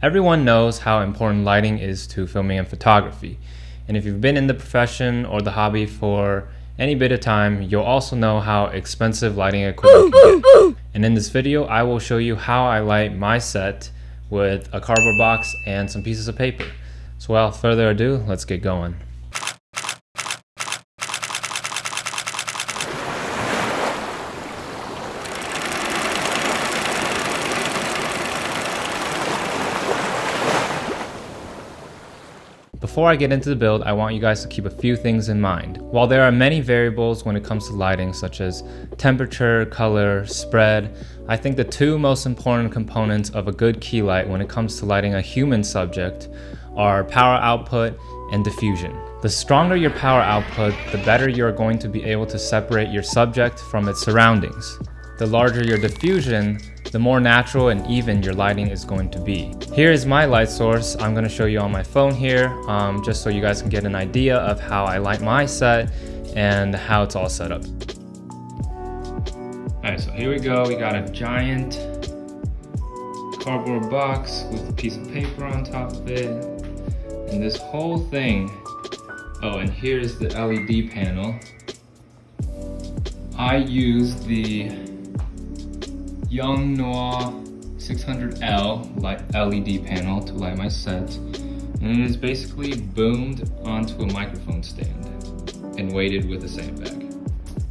Everyone knows how important lighting is to filming and photography. And if you've been in the profession or the hobby for any bit of time, you'll also know how expensive lighting equipment can get. And in this video, I will show you how I light my set with a cardboard box and some pieces of paper. So without further ado, let's get going. Before I get into the build, I want you guys to keep a few things in mind. While there are many variables when it comes to lighting, such as temperature, color, spread, I think the two most important components of a good key light when it comes to lighting a human subject are power output and diffusion. The stronger your power output, the better you're going to be able to separate your subject from its surroundings. The larger your diffusion, the more natural and even your lighting is going to be. Here is my light source. I'm going to show you on my phone here, just so you guys can get an idea of how I light my set and how it's all set up. Alright, so here we go. We got a giant cardboard box with a piece of paper on top of it. And this whole thing, oh, and here's the LED panel. I use the Yongnuo YN-600L LED panel to light my set, and it is basically boomed onto a microphone stand and weighted with a sandbag.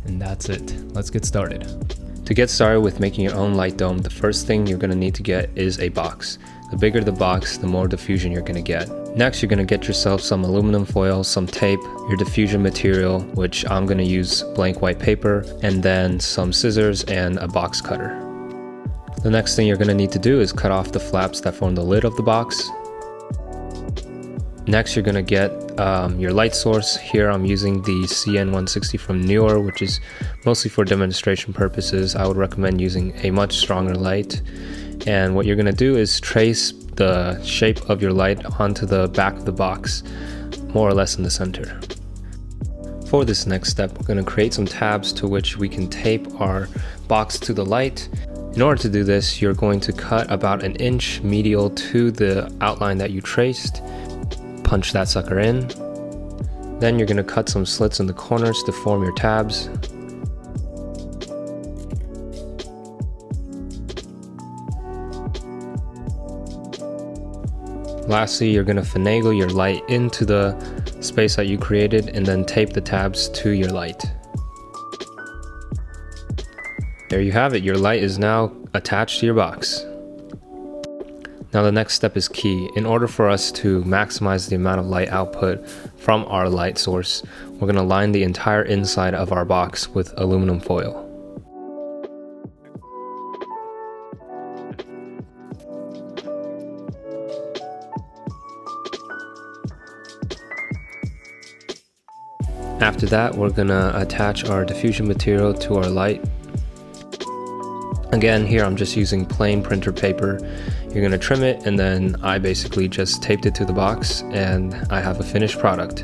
And that's it. Let's get started. To get started with making your own light dome, the first thing you're going to need to get is a box. The bigger the box, the more diffusion you're going to get. Next, you're going to get yourself some aluminum foil, some tape, your diffusion material, which I'm going to use blank white paper, and then some scissors and a box cutter. The next thing you're going to need to do is cut off the flaps that form the lid of the box. Next, you're going to get your light source. Here I'm using the CN160 from Newer, which is mostly for demonstration purposes. I would recommend using a much stronger light. And what you're going to do is trace the shape of your light onto the back of the box, more or less in the center. For this next step, we're going to create some tabs to which we can tape our box to the light. In order to do this, you're going to cut about an inch medial to the outline that you traced. Punch that sucker in. Then you're going to cut some slits in the corners to form your tabs. Lastly, you're going to finagle your light into the space that you created and then tape the tabs to your light. There you have it, your light is now attached to your box. Now the next step is key. In order for us to maximize the amount of light output from our light source, we're going to line the entire inside of our box with aluminum foil. After that, we're going to attach our diffusion material to our light. Again, here I'm just using plain printer paper. You're going to trim it, and then I basically just taped it to the box and I have a finished product.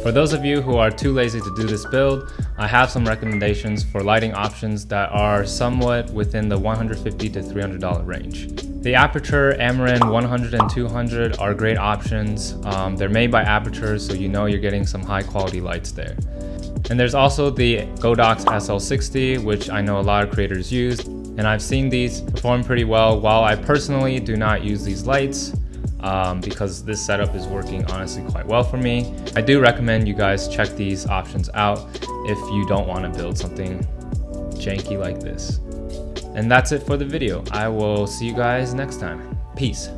For those of you who are too lazy to do this build, I have some recommendations for lighting options that are somewhat within the $150 to $300 range. The Aperture, Amaran 100 and 200 are great options. They're made by Aperture, so you know you're getting some high quality lights there. And there's also the Godox SL60, which I know a lot of creators use, and I've seen these perform pretty well. While I personally do not use these lights, because this setup is working honestly quite well for me, I do recommend you guys check these options out if you don't want to build something janky like this. And that's it for the video. I will see you guys next time. Peace.